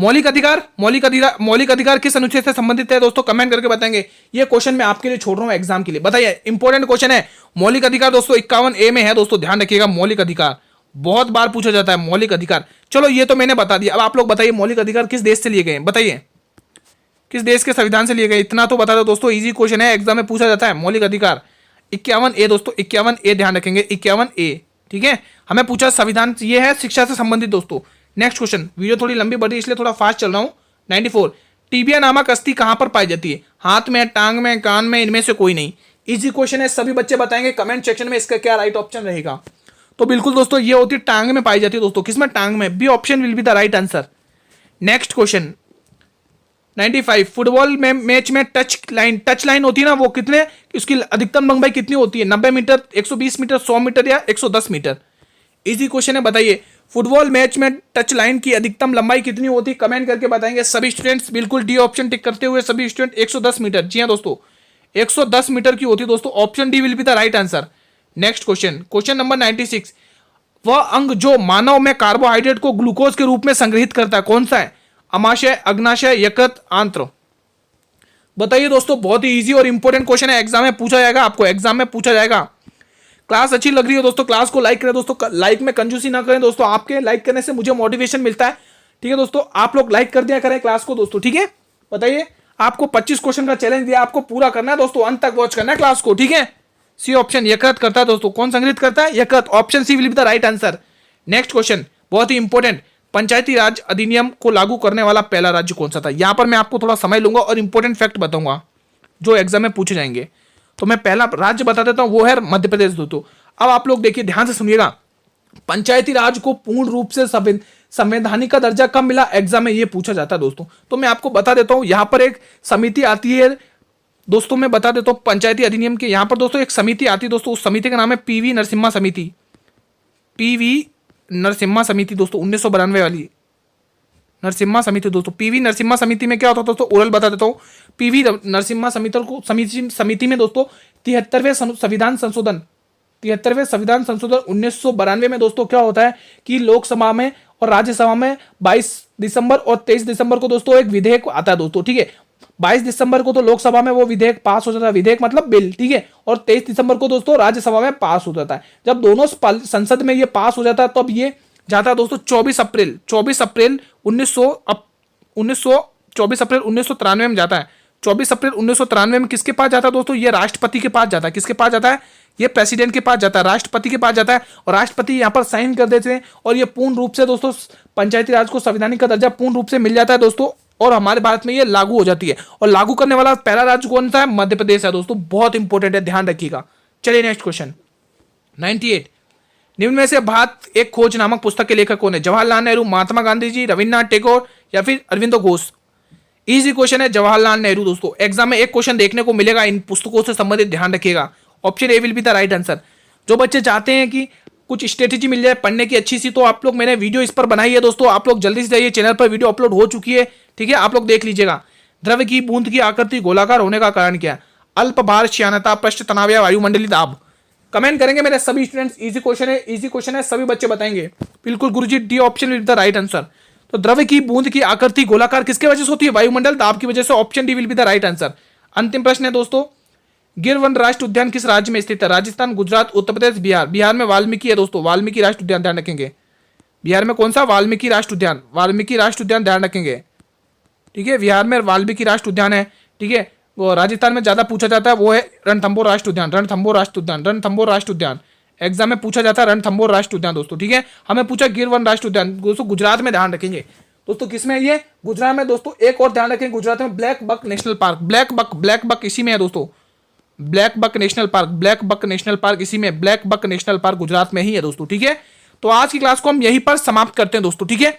S1: मौलिक अधिकार किस अनुच्छेद से संबंधित है दोस्तों, कमेंट करके बताएंगे। ये क्वेश्चन मैं आपके लिए छोड़ रहा हूं एग्जाम के लिए, बताइए। इंपॉर्टेंट क्वेश्चन है। मौलिक अधिकार दोस्तों 51A में है दोस्तों, ध्यान रखिएगा। मौलिक अधिकार बहुत बार पूछा जाता है, मौलिक अधिकार। चलो ये तो मैंने बता दिया, अब आप लोग बताइए मौलिक अधिकार किस देश से लिए गए, बताइए किस देश के संविधान से लिए गए। इतना तो बता दो दोस्तों, इजी क्वेश्चन है, एग्जाम में पूछा जाता है। मौलिक अधिकार 51A दोस्तों, 51A ध्यान रखेंगे, 51A। ठीक है, हमें पूछा संविधान, ये है शिक्षा से संबंधित दोस्तों। नेक्स्ट क्वेश्चन, वीडियो थोड़ी लंबी बढ़ी इसलिए थोड़ा फास्ट चल रहा हूं। 94, टीबिया नामक अस्थि कहां पर पाई जाती है, हाथ में, टांग में, कान में, इनमें से कोई नहीं। इजी क्वेश्चन है, सभी बच्चे बताएंगे कमेंट सेक्शन में इसका क्या राइट ऑप्शन रहेगा। तो बिल्कुल दोस्तों ये होती है टांग में पाई जाती है दोस्तों, किसमें, टांग में। B option will be the right answer. Next question 95, football में मैच में टच लाइन होती है ना, वो कितने, उसकी अधिकतम लंबाई कितनी होती है, 90 मीटर, 120 मीटर, 100 मीटर या 110 मीटर। इजी क्वेश्चन है, बताइए फुटबॉल मैच में टच लाइन की अधिकतम लंबाई कितनी होती है, कमेंट करके बताएंगे सभी स्टूडेंट्स। बिल्कुल डी ऑप्शन टिक करते हुए सभी स्टूडेंट 110 मीटर। जी हाँ दोस्तों, 110 मीटर की होती है दोस्तों, option D will be the right answer. Next question, question number 96, वह अंग जो मानव में कार्बोहाइड्रेट को ग्लूकोज के रूप में संग्रहित करता है कौन सा है, अमाशय, अग्नाशय, यकृत, आंत्र। बताइए दोस्तों, बहुत ही इजी और इंपॉर्टेंट क्वेश्चन है, एग्जाम में पूछा जाएगा, आपको एग्जाम में पूछा जाएगा। क्लास अच्छी लग रही है दोस्तों, क्लास को लाइक करें दोस्तों, लाइक में कंजूसी ना करें दोस्तों, आपके लाइक करने से मुझे मोटिवेशन मिलता है। ठीक है दोस्तों, आप लोग लाइक कर दिया करें क्लास को दोस्तों। ठीक है, बताइए, आपको 25 क्वेश्चन का चैलेंज दिया, आपको पूरा करना है दोस्तों, अंत तक वॉच करना है क्लास को। ठीक है, सी ऑप्शन यकृत करता है दोस्तों, कौन संग्रहित करता है, यकृत, option C will be the right answer. Next question बहुत ही इंपॉर्टेंट, पंचायती राज अधिनियम को लागू करने वाला पहला राज्य कौन सा था। यहां पर मैं आपको थोड़ा समय लूंगा और इंपॉर्टेंट फैक्ट बताऊंगा जो एग्जाम में पूछे जाएंगे। तो मैं पहला राज्य बता देता हूं, वो है मध्य प्रदेश दोस्तों। अब आप लोग देखिए ध्यान से सुनिएगा, पंचायती राज को पूर्ण रूप से संवैधानिक का दर्जा कब मिला, एग्जाम में ये पूछा जाता है दोस्तों। तो मैं आपको बता देता हूं, यहां पर एक समिति आती है दोस्तों, मैं बता देता हूं पंचायती अधिनियम के, यहां पर दोस्तों एक समिति आती है दोस्तों, उस समिति का नाम है पीवी नरसिम्हा समिति। पीवी नरसिम्हा समिति दोस्तों, 1992 वाली नरसिम्हा समिति दोस्तों। पीवी नरसिम्हा समिति में क्या होता है दोस्तों, ओरल बता देता हूं। पीवी नरसिम्हा समिति में दोस्तों 73वें संविधान संशोधन 1992 में दोस्तों क्या होता है कि लोकसभा में और राज्यसभा में 22 दिसंबर और 23 दिसंबर को दोस्तों एक विधेयक आता है दोस्तों। ठीक है, 22 दिसंबर को तो लोकसभा में वो विधेयक पास हो जाता है, विधेयक मतलब बिल। ठीक है, और 23 दिसंबर को दोस्तों राज्यसभा में पास हो जाता है। जब दोनों संसद में ये पास हो जाता है तब ये जाता है दोस्तों 24 अप्रैल 1993 में जाता है। 24 अप्रैल 1993 में किसके पास जाता है दोस्तों, ये राष्ट्रपति के पास जाता है। किसके पास जाता है, ये प्रेसिडेंट के पास जाता है, राष्ट्रपति के पास जाता है, और राष्ट्रपति यहाँ पर साइन कर देते हैं और ये पूर्ण रूप से दोस्तों पंचायती राज को संवैधानिक का दर्जा पूर्ण रूप से मिल जाता है दोस्तों, और हमारे भारत में ये लागू हो जाती है। और लागू करने वाला पहला राज्य कौन सा है, मध्य प्रदेश है दोस्तों, बहुत इंपॉर्टेंट है, ध्यान रखिएगा। चलिए नेक्स्ट क्वेश्चन 98, निम्न में से भारत एक खोज नामक पुस्तक के लेखक कौन है, जवाहरलाल नेहरू, महात्मा गांधी जी, रविन्द्रनाथ टैगोर या फिर अरविंदो घोष। इजी क्वेश्चन है, जवाहरलाल नेहरू दोस्तों। एग्जाम में एक क्वेश्चन देखने को मिलेगा इन पुस्तकों से संबंधित, ध्यान रखिएगा। Option A will be the right answer. जो बच्चे चाहते हैं कि कुछ स्ट्रेटेजी मिल जाए पढ़ने की अच्छी सी, तो आप लोग, मैंने वीडियो इस पर बनाई है दोस्तों, आप लोग जल्दी से जाइए, चैनल पर वीडियो अपलोड हो चुकी है। ठीक है, आप लोग देख लीजिएगा। द्रव्य की बूंद की आकृति गोलाकार होने का कारण क्या है, अल्प भार, श्यानता, पृष्ठ तनाव या वायुमंडलीय दाब। कमेंट करेंगे मेरे सभी स्टूडेंट्स, इजी क्वेश्चन है, सभी बच्चे बताएंगे। बिल्कुल गुरुजी, D option will be the right answer. तो द्रव्य की बूंद की आकृति गोलाकार किसके वजह से होती है, वायुमंडल दाब की वजह से, option D will be the right answer. अंतिम प्रश्न है दोस्तों, गिर वन राष्ट्रीय उद्यान किस राज्य में स्थित है, राजस्थान, गुजरात, उत्तर प्रदेश, बिहार। बिहार में वाल्मीकि है दोस्तों, वाल्मीकि राष्ट्रीय उद्यान, ध्यान रखेंगे। बिहार में कौन सा, वाल्मीकि राष्ट्रीय उद्यान, वाल्मीकि राष्ट्रीय उद्यान, ध्यान रखेंगे। ठीक है, बिहार में वाल्मीकि राष्ट्रीय उद्यान है। ठीक है, वो राजस्थान में ज्यादा पूछा जाता है, वो है रणथंभौर राष्ट्रीय उद्यान, रणथंभौर राष्ट्रीय उद्यान, रणथंभौर राष्ट्रीय उद्यान। एग्जाम में पूछा जाता है रणथंभौर राष्ट्रीय उद्यान दोस्तों। ठीक है, हमें पूछा गिर वन राष्ट्रीय उद्यान दोस्तों, गुजरात में, ध्यान रखेंगे दोस्तों। किसमें है ये, गुजरात में दोस्तों। एक और ध्यान रखें, गुजरात में black buck national park, black buck इसी में है दोस्तों, ब्लैक बक नेशनल पार्क इसी में, black buck national park Gujarat में ही है दोस्तों। ठीक है, तो आज की क्लास को हम यहीं पर समाप्त करते हैं दोस्तों। ठीक है,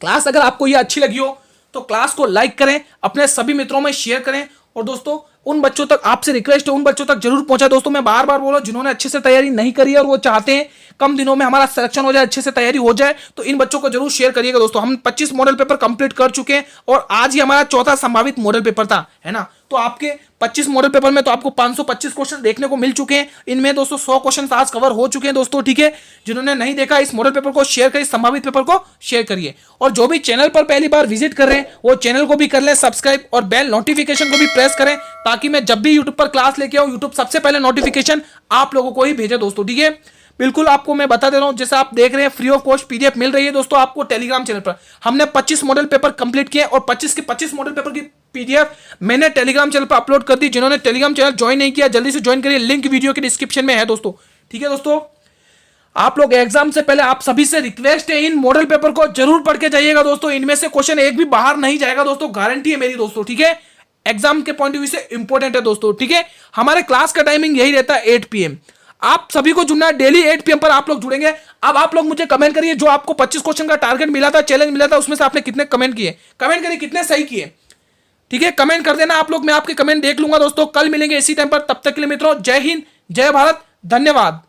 S1: क्लास अगर आपको ये अच्छी लगी हो तो क्लास को लाइक करें, अपने सभी मित्रों में शेयर करें, और दोस्तों उन बच्चों तक, आपसे रिक्वेस्ट है, उन बच्चों तक जरूर पहुंचाए दोस्तों। मैं बार बार बोल रहा हूं, जिन्होंने अच्छे से तैयारी नहीं करी है और वो चाहते हैं कम दिनों में हमारा सिलेक्शन हो जाए, अच्छे से तैयारी हो जाए, तो इन बच्चों को जरूर शेयर करिएगा दोस्तों। हम 25 मॉडल पेपर कंप्लीट कर चुके हैं और आज ही हमारा चौथा संभावित मॉडल पेपर था, है ना। तो आपके 25 मॉडल पेपर में तो आपको 525 क्वेश्चन देखने को मिल चुके हैं। इनमें दोस्तों 100 क्वेश्चन आज कवर हो चुके हैं दोस्तों, ठीक है। जिन्होंने नहीं देखा इस मॉडल पेपर को शेयर करिए, संभावित पेपर को शेयर करिए। और जो भी चैनल पर पहली बार विजिट कर रहे हैं वो चैनल को भी कर लें सब्सक्राइब और बेल नोटिफिकेशन को भी प्रेस करें, ताकि मैं जब भी यूट्यूब पर क्लास लेके आऊं यूट्यूब सबसे पहले नोटिफिकेशन आप लोगों को ही भेजे दोस्तों, ठीक है। बिल्कुल आपको मैं बता दे रहा हूं, जैसे आप देख रहे हैं फ्री ऑफ कॉस्ट पीडीएफ मिल रही है दोस्तों आपको टेलीग्राम चैनल पर। हमने 25 मॉडल पेपर कंप्लीट किए और 25 के 25 मॉडल पेपर की पीडीएफ मैंने टेलीग्राम चैनल पर अपलोड कर दी। जिन्होंने टेलीग्राम चैनल ज्वाइन नहीं किया जल्दी से ज्वाइन करिए, लिंक वीडियो के डिस्क्रिप्शन में है दोस्तों, ठीक है। दोस्तों आप लोग एग्जाम से पहले आप सभी से रिक्वेस्ट है इन मॉडल पेपर को जरूर पढ़ के जाइएगा दोस्तों। इनमें से क्वेश्चन एक भी बाहर नहीं जाएगा दोस्तों, गारंटी है मेरी दोस्तों, ठीक है। एग्जाम के पॉइंट ऑफ व्यू से इंपॉर्टेंट है दोस्तों, ठीक है। हमारे क्लास का टाइमिंग यही रहता है 8 PM। आप सभी को जुड़ना है, डेली 8 PM पर आप लोग जुड़ेंगे। अब आप लोग मुझे कमेंट करिए, जो आपको 25 क्वेश्चन का टारगेट मिला था, चैलेंज मिला था, उसमें से आपने कितने कमेंट किए, कमेंट करिए कितने सही किए, ठीक है। कमेंट कर देना आप लोग, मैं आपके कमेंट देख लूंगा दोस्तों। कल मिलेंगे इसी टाइम पर, तब तक के लिए मित्रों जय हिंद, जय भारत, धन्यवाद।